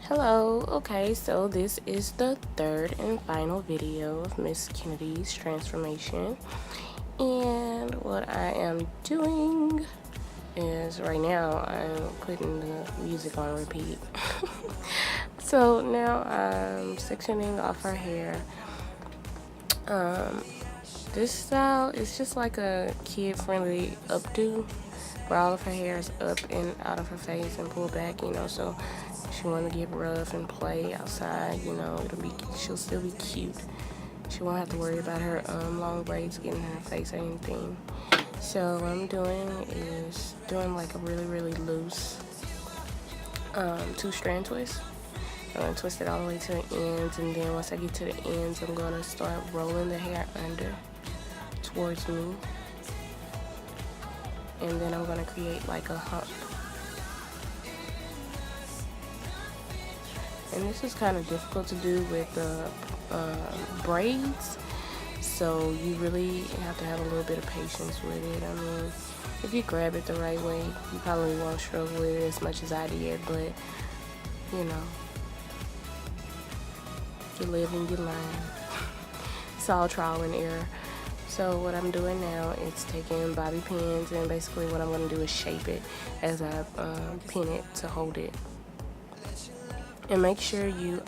Hello, okay, so this is the third and final video of Miss Kennedy's transformation. And what I am doing is right now I'm putting the music on repeat. So now I'm sectioning off her hair. This style is just like a kid-friendly updo, where all of her hair is up and out of her face and pulled back, so if she want to get rough and play outside, she'll still be cute. She won't have to worry about her long braids getting in her face or anything. So what I'm doing is doing like a really loose two-strand twist. I'm going to twist it all the way to the ends, and then once I get to the ends, I'm going to start rolling the hair under towards me, and then I'm going to create like a hump. And this is kind of difficult to do with the braids, so you really have to have a little bit of patience with it. I mean, if you grab it the right way, you probably won't struggle with it as much as I did, but you live and you learn. It's all trial and error. So what I'm doing now is taking bobby pins, and basically what I'm going to do is shape it as I pin it to hold it. And make sure you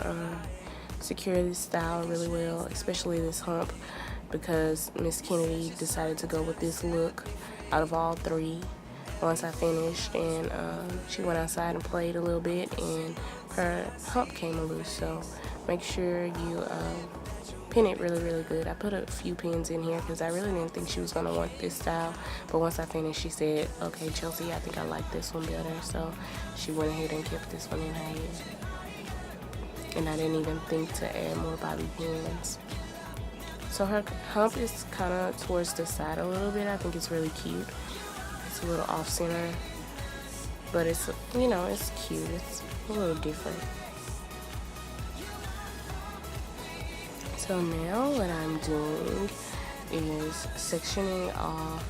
secure this style really well, especially this hump, because Miss Kennedy decided to go with this look out of all three once I finished, and she went outside and played a little bit and her hump came loose. So make sure you pin it really good. I put a few pins in here because I really didn't think she was going to want this style, but once I finished she said, okay Chelsea, I think I like this one better, so she went ahead and kept this one in her head. And I didn't even think to add more bobby pins. So her hump is kind of towards the side a little bit. I think it's really cute. It's a little off center, but it's, it's cute. It's a little different. So now what I'm doing is sectioning off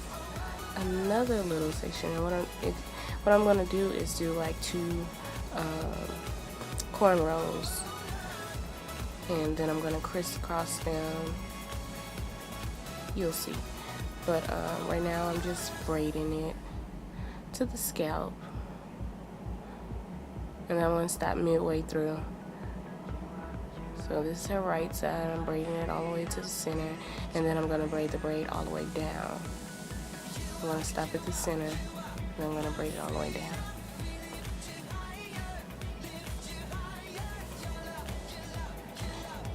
another little section. And what I'm gonna do is do like two cornrows, and then I'm gonna crisscross them. You'll see. But right now I'm just braiding it to the scalp, and I'm gonna stop midway through. So this is her right side. I'm braiding it all the way to the center, and then I'm gonna braid the braid all the way down. I'm gonna stop at the center, and I'm gonna braid it all the way down.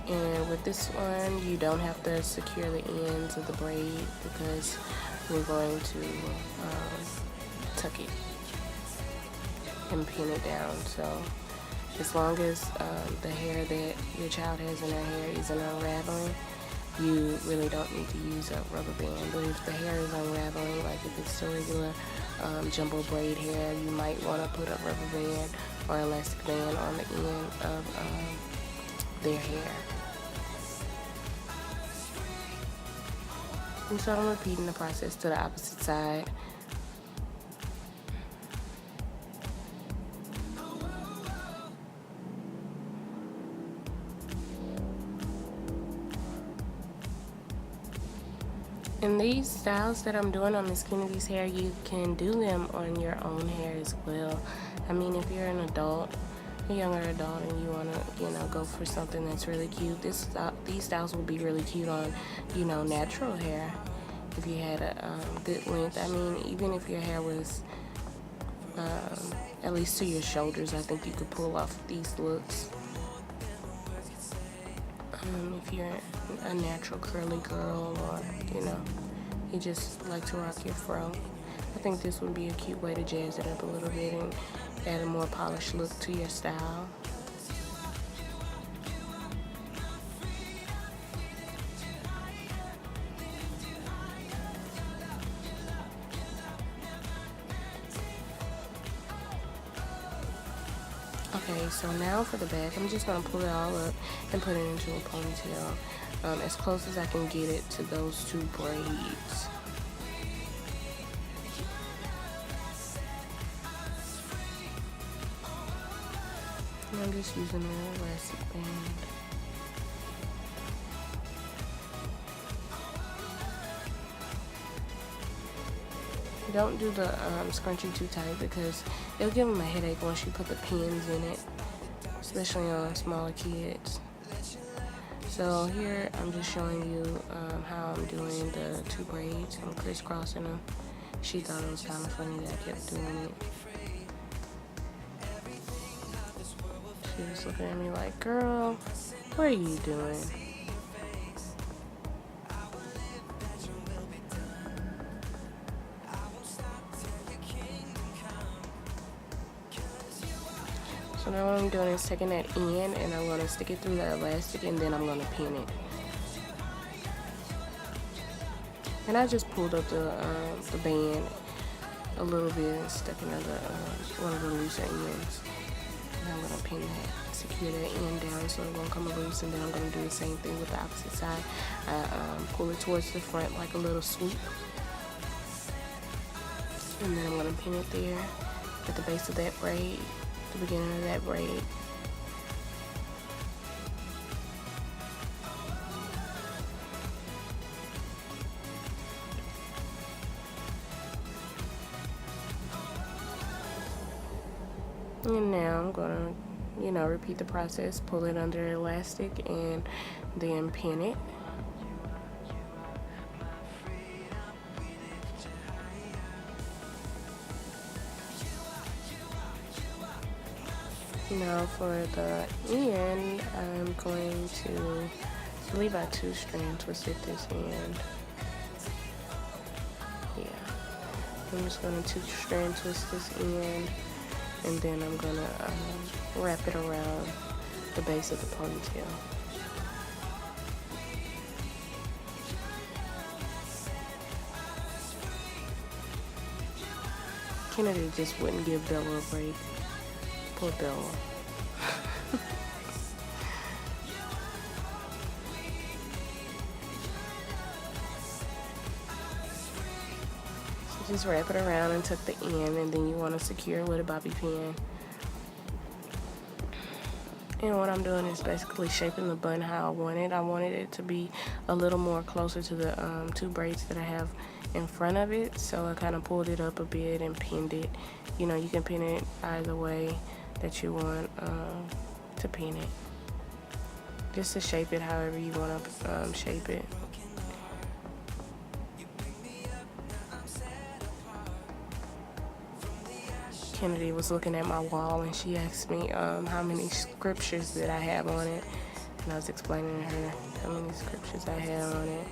And with this one, you don't have to secure the ends of the braid because we're going to tuck it and pin it down. So as long as the hair that your child has in her hair isn't unraveling, you really don't need to use a rubber band. But if the hair is unraveling, like if it's a regular jumbo braid hair, you might want to put a rubber band or elastic band on the end of their hair. And so I'm repeating the process to the opposite side. And these styles that I'm doing on Miss Kennedy's hair, you can do them on your own hair as well. I mean, if you're an adult, a younger adult, and you want to, go for something that's really cute, these styles will be really cute on, natural hair. If you had a good length, I mean, even if your hair was at least to your shoulders, I think you could pull off these looks. If you're a natural curly girl, or you just like to rock your fro, I think this would be a cute way to jazz it up a little bit and add a more polished look to your style. Okay, so now for the back, I'm just going to pull it all up and put it into a ponytail, as close as I can get it to those two braids. And I'm just using an elastic band. Don't do the scrunchie too tight because it'll give them a headache once you put the pins in it, especially on smaller kids. So here I'm just showing you how I'm doing the 2 braids. I'm crisscrossing them. She thought it was kind of funny that I kept doing it. She was looking at me like, girl, what are you doing? So now what I'm doing is taking that end and I'm going to stick it through the elastic and then I'm going to pin it. And I just pulled up the band a little bit and stuck it under one of the looser ends. And I'm going to pin that, secure that end down so it won't come loose, and then I'm going to do the same thing with the opposite side. I pull it towards the front like a little swoop. And then I'm going to pin it there at the base of that braid. The beginning of that braid. And now I'm gonna, repeat the process, pull it under elastic and then pin it. Now for the end, I'm going to, I believe I 2-strand twisted this end. Yeah, I'm just going to 2-strand twist this end, and then I'm going to wrap it around the base of the ponytail. Kennedy just wouldn't give Bella a break. Poor Bella. So just wrap it around and tuck the end, and then you want to secure it with a bobby pin. And what I'm doing is basically shaping the bun how I want it. I wanted it to be a little more closer to the 2 braids that I have in front of it. So I kind of pulled it up a bit and pinned it. You can pin it either way that you want to pin it. Just to shape it however you want to shape it. Kennedy was looking at my wall and she asked me how many scriptures that I have on it, and I was explaining to her how many scriptures I have on it.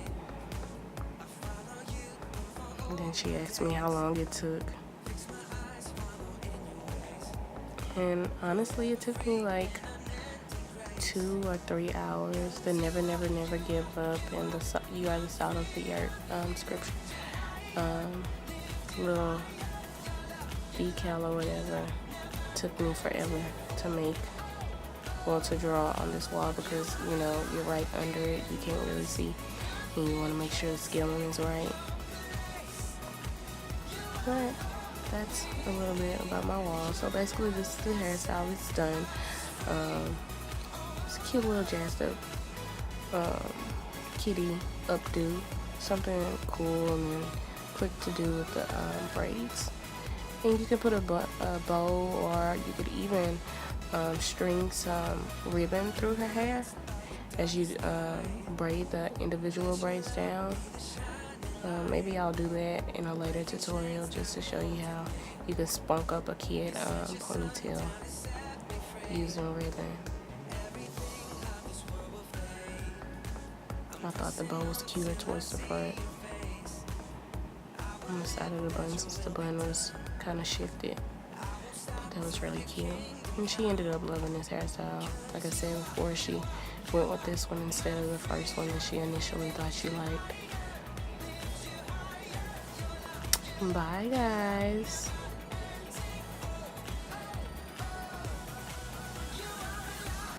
And then she asked me how long it took, and honestly it took me like 2 or 3 hours. The never give up and the you are the salt of the earth scripture, little decal or whatever, took me forever to make, well, to draw on this wall, because you're right under it, you can't really see, and you want to make sure the scaling is right. But that's a little bit about my wall. So basically this is the hairstyle. It's done. It's a cute little jazzed up Kiddie updo, something cool and then quick to do with the braids. And you can put a bow, or you could even string some ribbon through her hair as you braid the individual braids down. Maybe I'll do that in a later tutorial just to show you how you can spunk up a kid ponytail using ribbon. I thought the bow was cuter towards the front on the side of the bun, since the bun was kind of shifted. But that was really cute, and she ended up loving this hairstyle. Like I said before, she went with this one instead of the first one that she initially thought she liked. Bye guys.